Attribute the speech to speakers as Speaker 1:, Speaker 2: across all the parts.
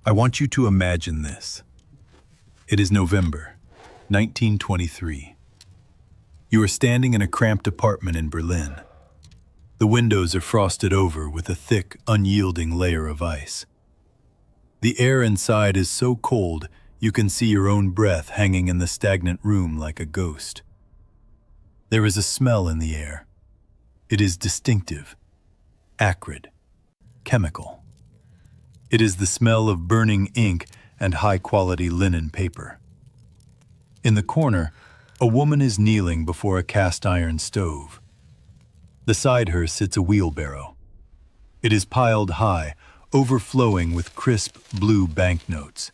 Speaker 1: I want you to imagine this. It is November, 1923. You are standing in a cramped apartment in Berlin. The windows are frosted over with a thick, unyielding layer of ice. The air inside is so cold you can see your own breath hanging in the stagnant room like a ghost. There is a smell in the air. It is distinctive, acrid, chemical. It is the smell of burning ink and high-quality linen paper. In the corner, a woman is kneeling before a cast-iron stove. Beside her sits a wheelbarrow. It is piled high, overflowing with crisp blue banknotes.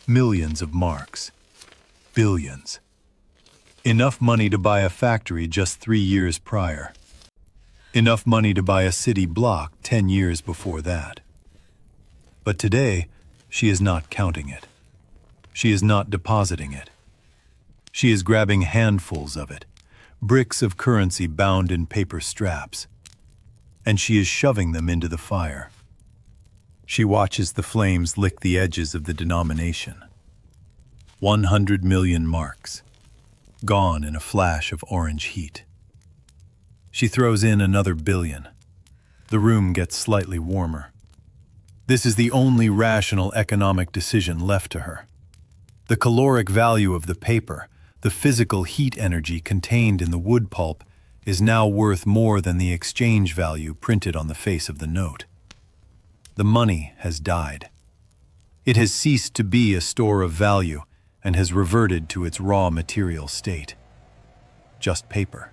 Speaker 1: Millions of marks. Billions. Enough money to buy a factory just 3 years prior. Enough money to buy a city block 10 years before that. But today, she is not counting it. She is not depositing it. She is grabbing handfuls of it, bricks of currency bound in paper straps, and she is shoving them into the fire. She watches the flames lick the edges of the denomination. 100 million marks, gone in a flash of orange heat. She throws in another billion. The room gets slightly warmer. This is the only rational economic decision left to her. The caloric value of the paper, the physical heat energy contained in the wood pulp, is now worth more than the exchange value printed on the face of the note. The money has died. It has ceased to be a store of value and has reverted to its raw material state. Just paper.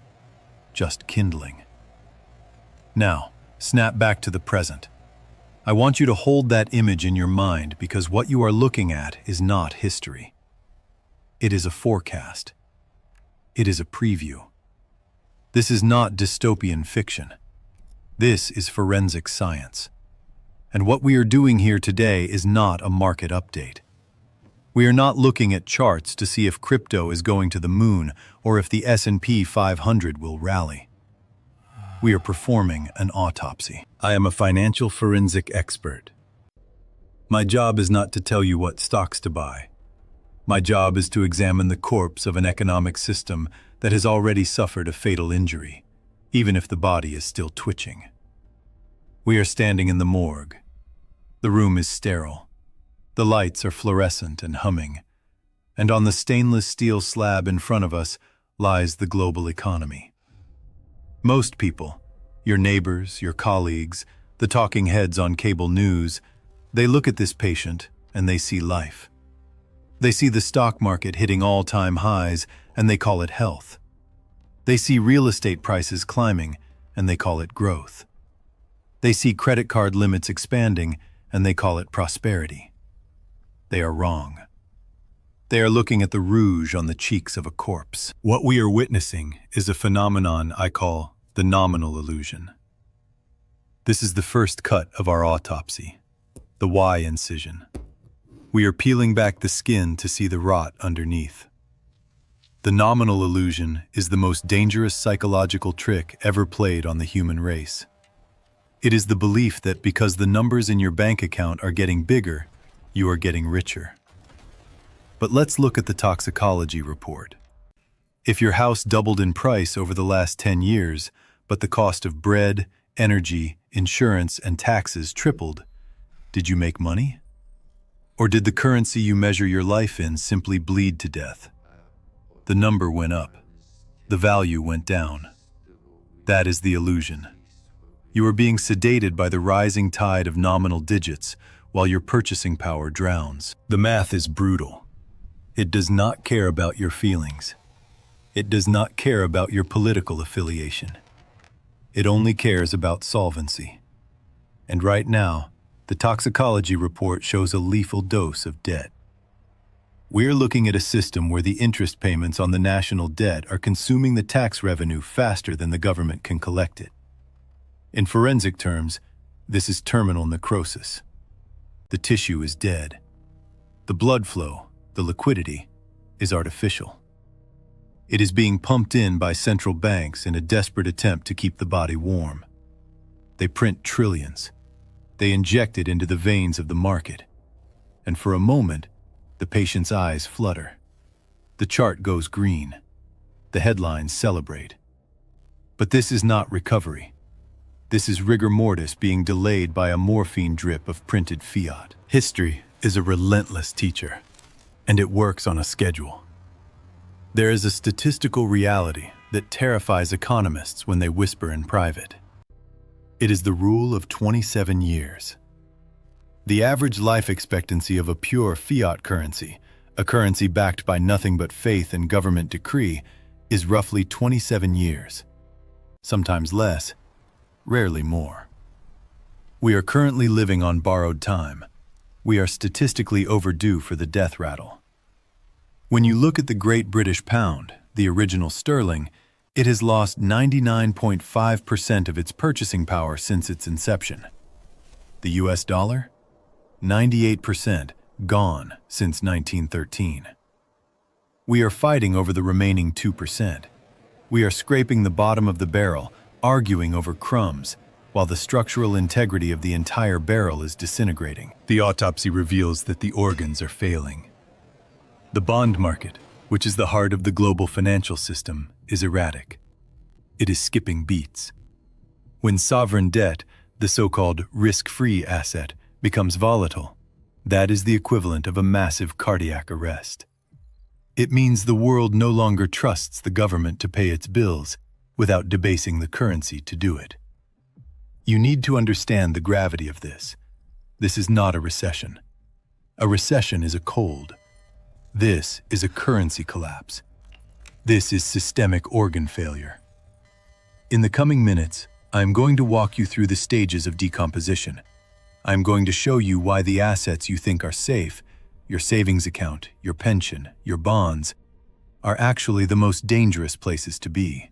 Speaker 1: Just kindling. Now, snap back to the present. I want you to hold that image in your mind because what you are looking at is not history. It is a forecast. It is a preview. This is not dystopian fiction. This is forensic science. And what we are doing here today is not a market update. We are not looking at charts to see if crypto is going to the moon or if the S&P 500 will rally. We are performing an autopsy. I am a financial forensic expert. My job is not to tell you what stocks to buy. My job is to examine the corpse of an economic system that has already suffered a fatal injury, even if the body is still twitching. We are standing in the morgue. The room is sterile. The lights are fluorescent and humming, and on the stainless steel slab in front of us lies the global economy. Most people, your neighbors, your colleagues, the talking heads on cable news, they look at this patient and they see life. They see the stock market hitting all-time highs and they call it health. They see real estate prices climbing and they call it growth. They see credit card limits expanding and they call it prosperity. They are wrong. They are looking at the rouge on the cheeks of a corpse. What we are witnessing is a phenomenon I call the nominal illusion. This is the first cut of our autopsy, the Y incision. We are peeling back the skin to see the rot underneath. The nominal illusion is the most dangerous psychological trick ever played on the human race. It is the belief that because the numbers in your bank account are getting bigger, you are getting richer. But let's look at the toxicology report. If your house doubled in price over the last 10 years, but the cost of bread, energy, insurance, and taxes tripled, did you make money? Or did the currency you measure your life in simply bleed to death? The number went up. The value went down. That is the illusion. You are being sedated by the rising tide of nominal digits, while your purchasing power drowns. The math is brutal. It does not care about your feelings. It does not care about your political affiliation. It only cares about solvency. And right now, the toxicology report shows a lethal dose of debt. We're looking at a system where the interest payments on the national debt are consuming the tax revenue faster than the government can collect it. In forensic terms, this is terminal necrosis. The tissue is dead. The blood flow, the liquidity, is artificial. It is being pumped in by central banks in a desperate attempt to keep the body warm. They print trillions. They inject it into the veins of the market. and for a moment, the patient's eyes flutter. The chart goes green. The headlines celebrate. But this is not recovery. This is rigor mortis being delayed by a morphine drip of printed fiat. History is a relentless teacher, and it works on a schedule. There is a statistical reality that terrifies economists when they whisper in private. It is the rule of 27 years. The average life expectancy of a pure fiat currency, a currency backed by nothing but faith and government decree, is roughly 27 years. Sometimes less, rarely more. We are currently living on borrowed time. We are statistically overdue for the death rattle. When you look at the Great British Pound, the original sterling, it has lost 99.5% of its purchasing power since its inception. The US dollar? 98% gone since 1913. We are fighting over the remaining 2%. We are scraping the bottom of the barrel, arguing over crumbs, while the structural integrity of the entire barrel is disintegrating. The autopsy reveals that the organs are failing. The bond market, which is the heart of the global financial system, is erratic. It is skipping beats. When sovereign debt, the so-called risk-free asset, becomes volatile, that is the equivalent of a massive cardiac arrest. It means the world no longer trusts the government to pay its bills without debasing the currency to do it. You need to understand the gravity of this. This is not a recession. A recession is a cold. This is a currency collapse. This is systemic organ failure. In the coming minutes, I am going to walk you through the stages of decomposition. I am going to show you why the assets you think are safe, your savings account, your pension, your bonds, are actually the most dangerous places to be.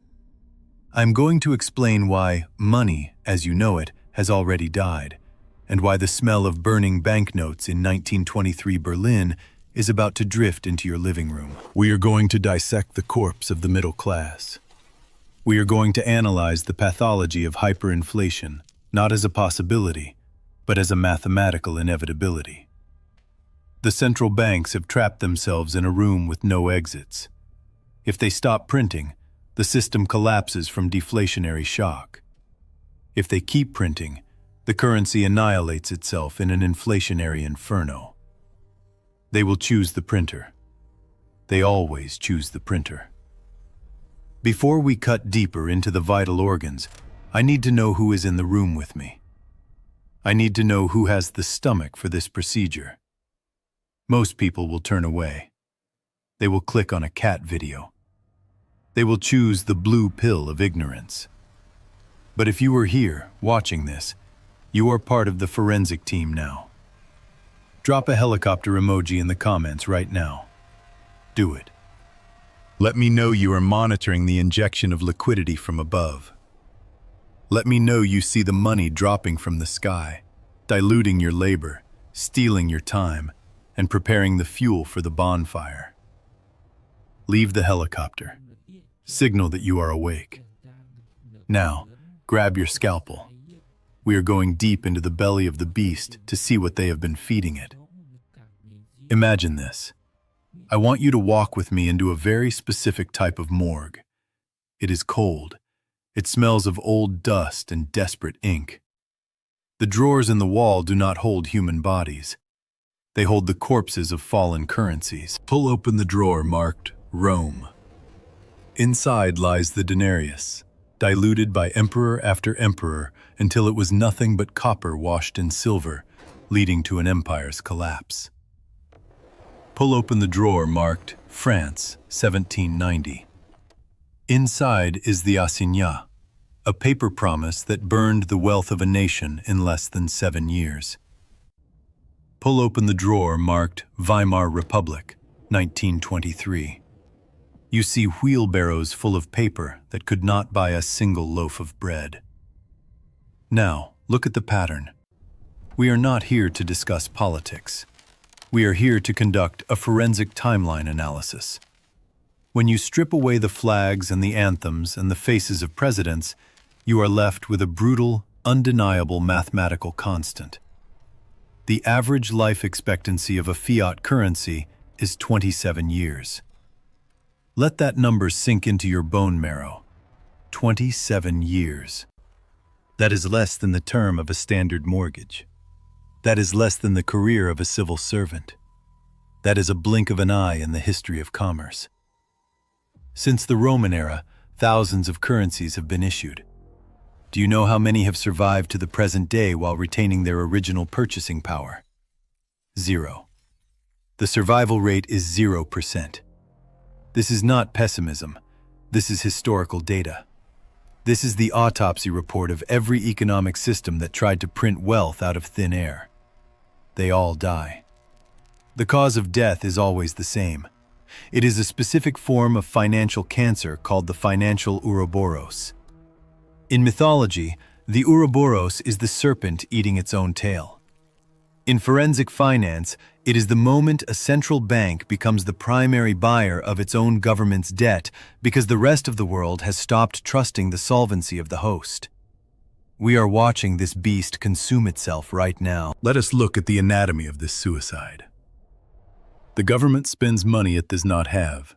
Speaker 1: I'm going to explain why money, as you know it, has already died, and why the smell of burning banknotes in 1923 Berlin is about to drift into your living room. We are going to dissect the corpse of the middle class. We are going to analyze the pathology of hyperinflation, not as a possibility, but as a mathematical inevitability. The central banks have trapped themselves in a room with no exits. If they stop printing, the system collapses from deflationary shock. If they keep printing, the currency annihilates itself in an inflationary inferno. They will choose the printer. They always choose the printer. Before we cut deeper into the vital organs, I need to know who is in the room with me. I need to know who has the stomach for this procedure. Most people will turn away. They will click on a cat video. They will choose the blue pill of ignorance. But if you are here, watching this, you are part of the forensic team now. Drop a helicopter emoji in the comments right now. Do it. Let me know you are monitoring the injection of liquidity from above. Let me know you see the money dropping from the sky, diluting your labor, stealing your time, and preparing the fuel for the bonfire. Leave the helicopter. Signal that you are awake. Now, grab your scalpel. We are going deep into the belly of the beast to see what they have been feeding it. Imagine this. I want you to walk with me into a very specific type of morgue. It is cold. It smells of old dust and desperate ink. The drawers in the wall do not hold human bodies. They hold the corpses of fallen currencies. Pull open the drawer marked Rome. Inside lies the denarius, diluted by emperor after emperor until it was nothing but copper washed in silver, leading to an empire's collapse. Pull open the drawer marked France, 1790. Inside is the assignat, a paper promise that burned the wealth of a nation in less than 7 years. Pull open the drawer marked Weimar Republic, 1923. You see wheelbarrows full of paper that could not buy a single loaf of bread. Now, look at the pattern. We are not here to discuss politics. We are here to conduct a forensic timeline analysis. When you strip away the flags and the anthems and the faces of presidents, you are left with a brutal, undeniable mathematical constant. The average life expectancy of a fiat currency is 27 years. Let that number sink into your bone marrow. 27 years. That is less than the term of a standard mortgage. That is less than the career of a civil servant. That is a blink of an eye in the history of commerce. Since the Roman era, thousands of currencies have been issued. Do you know how many have survived to the present day while retaining their original purchasing power? 0. The survival rate is 0%. This is not pessimism. This is historical data. This is the autopsy report of every economic system that tried to print wealth out of thin air. They all die. The cause of death is always the same. It is a specific form of financial cancer called the financial Ouroboros. In mythology, the Ouroboros is the serpent eating its own tail. In forensic finance, it is the moment a central bank becomes the primary buyer of its own government's debt because the rest of the world has stopped trusting the solvency of the host. We are watching this beast consume itself right now. Let us look at the anatomy of this suicide. The government spends money it does not have.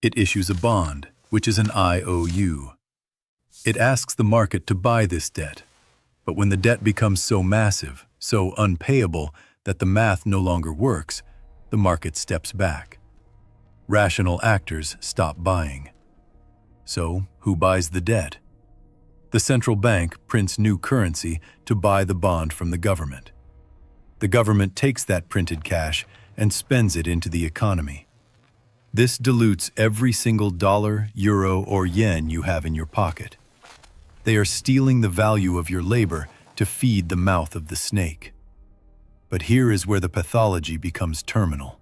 Speaker 1: It issues a bond, which is an IOU. It asks the market to buy this debt. But when the debt becomes so massive, so unpayable, that the math no longer works, the market steps back. Rational actors stop buying. So, who buys the debt? The central bank prints new currency to buy the bond from the government. The government takes that printed cash and spends it into the economy. This dilutes every single dollar, euro, or yen you have in your pocket. They are stealing the value of your labor to feed the mouth of the snake. But here is where the pathology becomes terminal.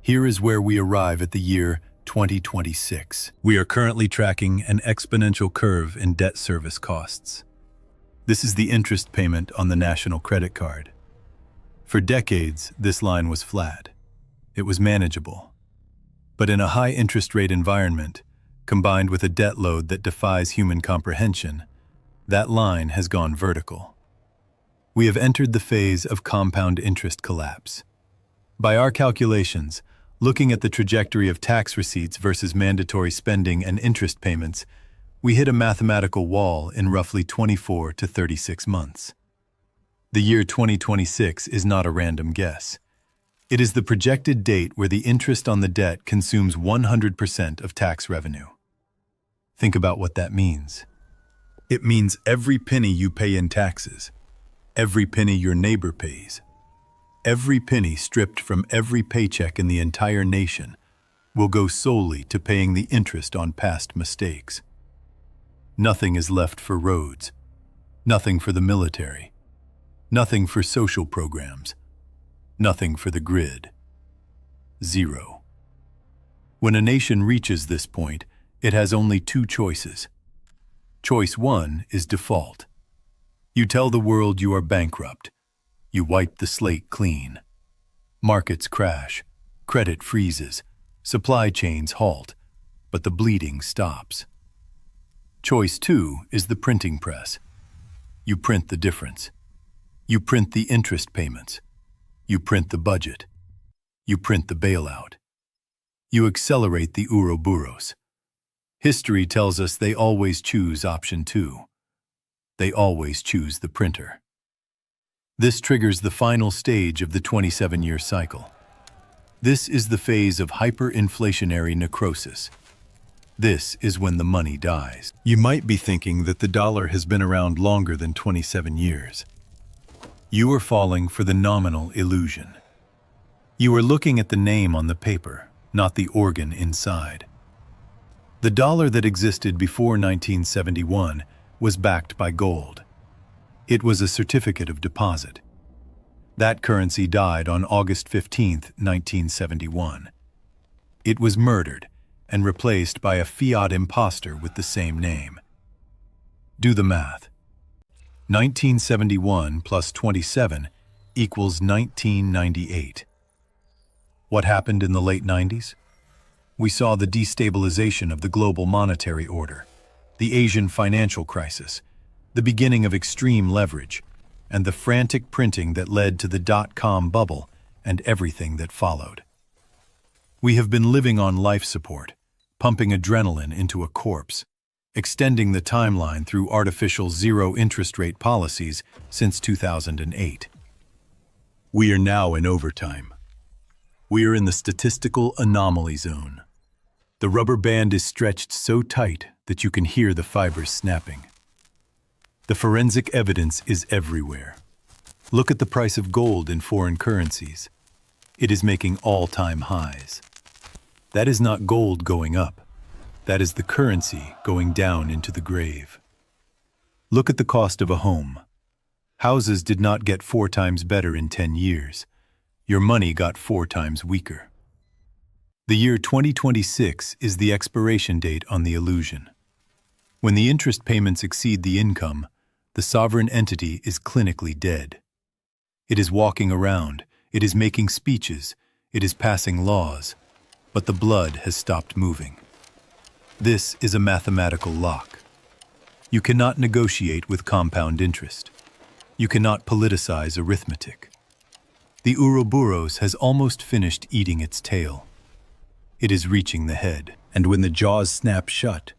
Speaker 1: Here is where we arrive at the year 2026. We are currently tracking an exponential curve in debt service costs. This is the interest payment on the national credit card. For decades, this line was flat. It was manageable. But in a high interest rate environment, combined with a debt load that defies human comprehension, that line has gone vertical. We have entered the phase of compound interest collapse. By our calculations, looking at the trajectory of tax receipts versus mandatory spending and interest payments, we hit a mathematical wall in roughly 24 to 36 months. The year 2026 is not a random guess. It is the projected date where the interest on the debt consumes 100% of tax revenue. Think about what that means. It means every penny you pay in taxes, every penny your neighbor pays, every penny stripped from every paycheck in the entire nation will go solely to paying the interest on past mistakes. Nothing is left for roads, nothing for the military, nothing for social programs, nothing for the grid. 0. When a nation reaches this point, it has only two choices. Choice 1 is default. You tell the world you are bankrupt. You wipe the slate clean. Markets crash, credit freezes, supply chains halt, but the bleeding stops. Choice 2 is the printing press. You print the difference. You print the interest payments. You print the budget. You print the bailout. You accelerate the Ouroboros. History tells us they always choose option 2. They always choose the printer. This triggers the final stage of the 27-year cycle. This is the phase of hyperinflationary necrosis. This is when the money dies. You might be thinking that the dollar has been around longer than 27 years. You are falling for the nominal illusion. You are looking at the name on the paper, not the organ inside. The dollar that existed before 1971 was backed by gold. It was a certificate of deposit. That currency died on August 15, 1971. It was murdered and replaced by a fiat imposter with the same name. Do the math. 1971 plus 27 equals 1998. What happened in the late 90s? We saw the destabilization of the global monetary order, the Asian financial crisis, the beginning of extreme leverage, and the frantic printing that led to the dot-com bubble and everything that followed. We have been living on life support, pumping adrenaline into a corpse, extending the timeline through artificial zero-interest rate policies since 2008. We are now in overtime. We are in the statistical anomaly zone. The rubber band is stretched so tight that you can hear the fibers snapping. The forensic evidence is everywhere. Look at the price of gold in foreign currencies. It is making all-time highs. That is not gold going up. That is the currency going down into the grave. Look at the cost of a home. Houses did not get 4 times better in 10 years. Your money got 4 times weaker. The year 2026 is the expiration date on the illusion. When the interest payments exceed the income, the sovereign entity is clinically dead. It is walking around, it is making speeches, it is passing laws, but the blood has stopped moving. This is a mathematical lock. You cannot negotiate with compound interest. You cannot politicize arithmetic. The Ouroboros has almost finished eating its tail. It is reaching the head, and when the jaws snap shut,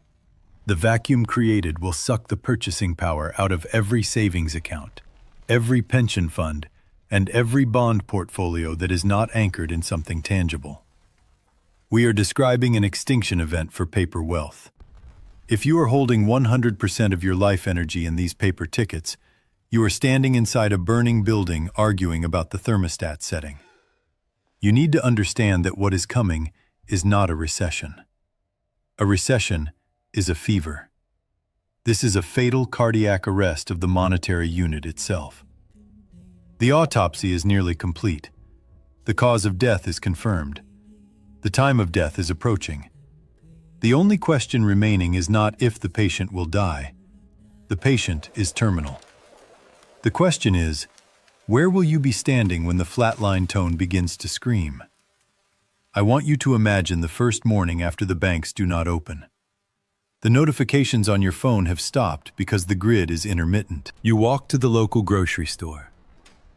Speaker 1: the vacuum created will suck the purchasing power out of every savings account, every pension fund, and every bond portfolio that is not anchored in something tangible. We are describing an extinction event for paper wealth. If you are holding 100% of your life energy in these paper tickets, you are standing inside a burning building arguing about the thermostat setting. You need to understand that what is coming is not a recession. A recession is a fever. This is a fatal cardiac arrest of the monetary unit itself. The autopsy is nearly complete. The cause of death is confirmed. The time of death is approaching. The only question remaining is not if the patient will die. The patient is terminal. The question is, where will you be standing when the flatline tone begins to scream? I want you to imagine the first morning after the banks do not open. The notifications on your phone have stopped because the grid is intermittent. You walk to the local grocery store,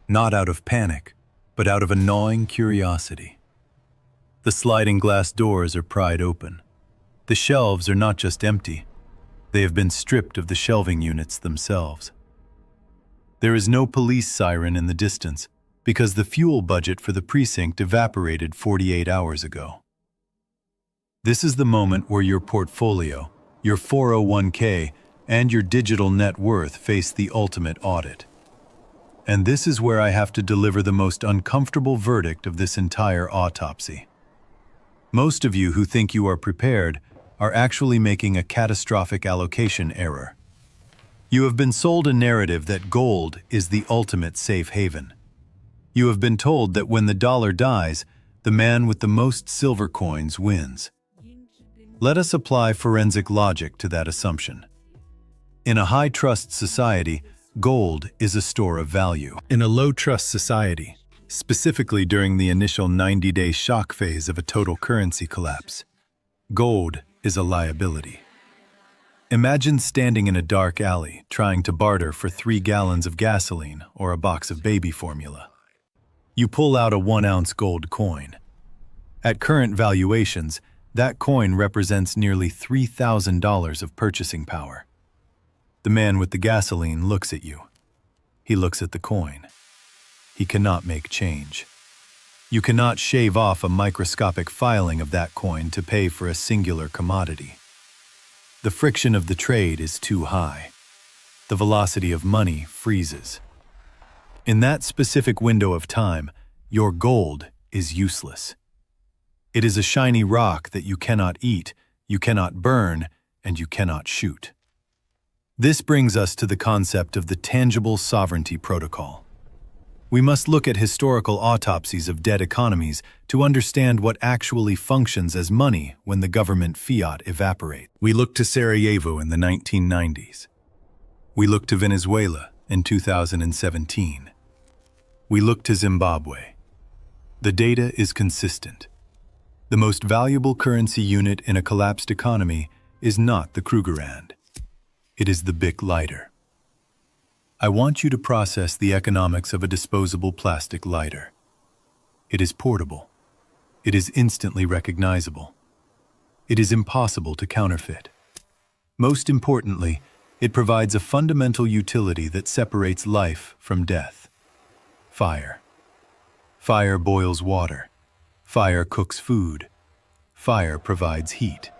Speaker 1: not out of panic, but out of a gnawing curiosity. The sliding glass doors are pried open. The shelves are not just empty, they have been stripped of the shelving units themselves. There is no police siren in the distance because the fuel budget for the precinct evaporated 48 hours ago. This is the moment where your portfolio, your 401k, and your digital net worth face the ultimate audit. And this is where I have to deliver the most uncomfortable verdict of this entire autopsy. Most of you who think you are prepared are actually making a catastrophic allocation error. You have been sold a narrative that gold is the ultimate safe haven. You have been told that when the dollar dies, the man with the most silver coins wins. Let us apply forensic logic to that assumption. In a high-trust society, gold is a store of value. In a low-trust society, specifically during the initial 90-day shock phase of a total currency collapse, gold is a liability. Imagine standing in a dark alley trying to barter for 3 gallons of gasoline or a box of baby formula. You pull out a 1-ounce gold coin. At current valuations, that coin represents nearly $3,000 of purchasing power. The man with the gasoline looks at you. He looks at the coin. He cannot make change. You cannot shave off a microscopic filing of that coin to pay for a singular commodity. The friction of the trade is too high. The velocity of money freezes. In that specific window of time, your gold is useless. It is a shiny rock that you cannot eat, you cannot burn, and you cannot shoot. This brings us to the concept of the tangible sovereignty protocol. We must look at historical autopsies of dead economies to understand what actually functions as money when the government fiat evaporates. We look to Sarajevo in the 1990s. We look to Venezuela in 2017. We look to Zimbabwe. The data is consistent. The most valuable currency unit in a collapsed economy is not the Krugerrand. It is the Bic lighter. I want you to process the economics of a disposable plastic lighter. It is portable. It is instantly recognizable. It is impossible to counterfeit. Most importantly, it provides a fundamental utility that separates life from death. Fire. Fire boils water. Fire cooks food. Fire provides heat.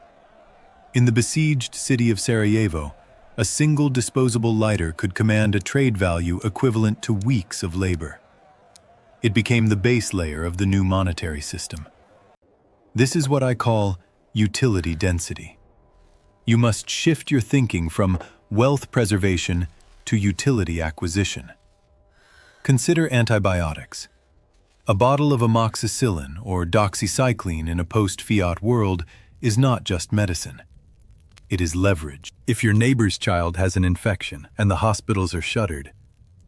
Speaker 1: In the besieged city of Sarajevo, a single disposable lighter could command a trade value equivalent to weeks of labor. It became the base layer of the new monetary system. This is what I call utility density. You must shift your thinking from wealth preservation to utility acquisition. Consider antibiotics. A bottle of amoxicillin or doxycycline in a post-Fiat world is not just medicine. It is leverage. If your neighbor's child has an infection and the hospitals are shuttered,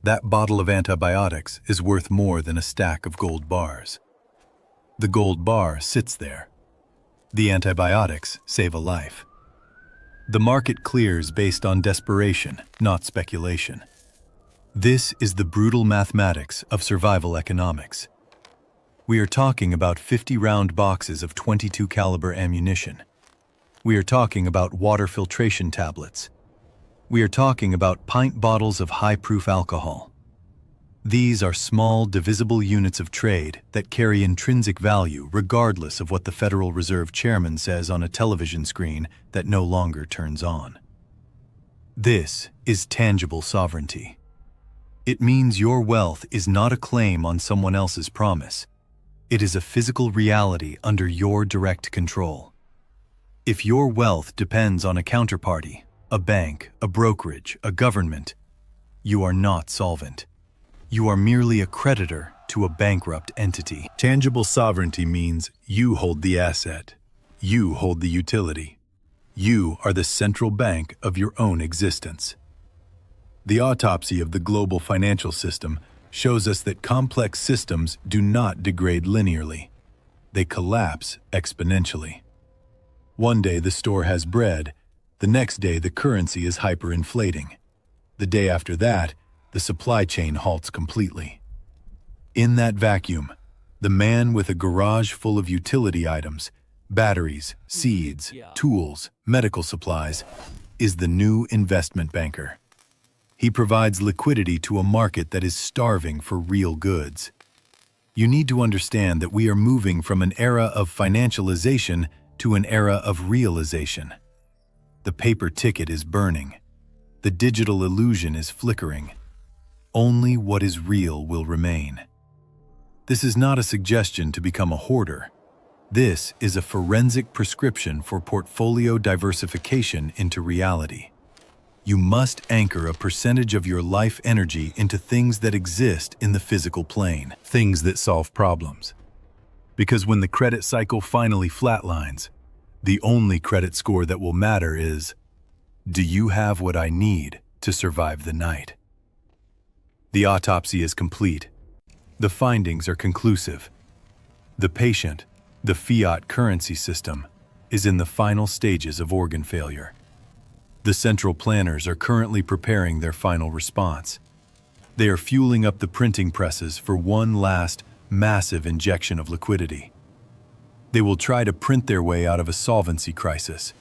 Speaker 1: that bottle of antibiotics is worth more than a stack of gold bars. The gold bar sits there. The antibiotics save a life. The market clears based on desperation, not speculation. This is the brutal mathematics of survival economics. We are talking about 50 round boxes of .22 caliber ammunition. We are talking about water filtration tablets. We are talking about pint bottles of high-proof alcohol. These are small, divisible units of trade that carry intrinsic value regardless of what the Federal Reserve Chairman says on a television screen that no longer turns on. This is tangible sovereignty. It means your wealth is not a claim on someone else's promise. It is a physical reality under your direct control. If your wealth depends on a counterparty, a bank, a brokerage, a government, you are not solvent. You are merely a creditor to a bankrupt entity. Tangible sovereignty means you hold the asset. You hold the utility. You are the central bank of your own existence. The autopsy of the global financial system shows us that complex systems do not degrade linearly. They collapse exponentially. One day the store has bread, the next day the currency is hyperinflating. The day after that, the supply chain halts completely. In that vacuum, the man with a garage full of utility items, batteries, seeds, tools, medical supplies, is the new investment banker. He provides liquidity to a market that is starving for real goods. You need to understand that we are moving from an era of financialization to an era of realization. The paper ticket is burning. The digital illusion is flickering. Only what is real will remain. This is not a suggestion to become a hoarder. This is a forensic prescription for portfolio diversification into reality. You must anchor a percentage of your life energy into things that exist in the physical plane, things that solve problems. Because when the credit cycle finally flatlines, the only credit score that will matter is, do you have what I need to survive the night? The autopsy is complete. The findings are conclusive. The patient, the fiat currency system, is in the final stages of organ failure. The central planners are currently preparing their final response. They are fueling up the printing presses for one last, massive injection of liquidity. They will try to print their way out of a solvency crisis.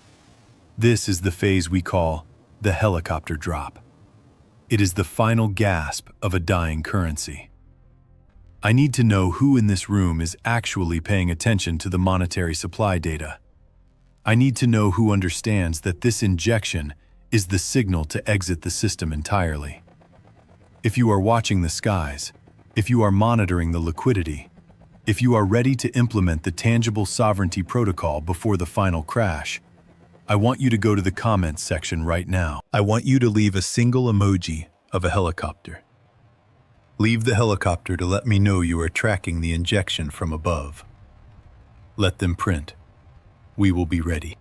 Speaker 1: This is the phase we call the helicopter drop. It is the final gasp of a dying currency. I need to know who in this room is actually paying attention to the monetary supply data. I need to know who understands that this injection is the signal to exit the system entirely. If you are watching the skies, if you are monitoring the liquidity, if you are ready to implement the tangible sovereignty protocol before the final crash, I want you to go to the comments section right now. I want you to leave a single emoji of a helicopter. Leave the helicopter to let me know you are tracking the injection from above. Let them print. We will be ready.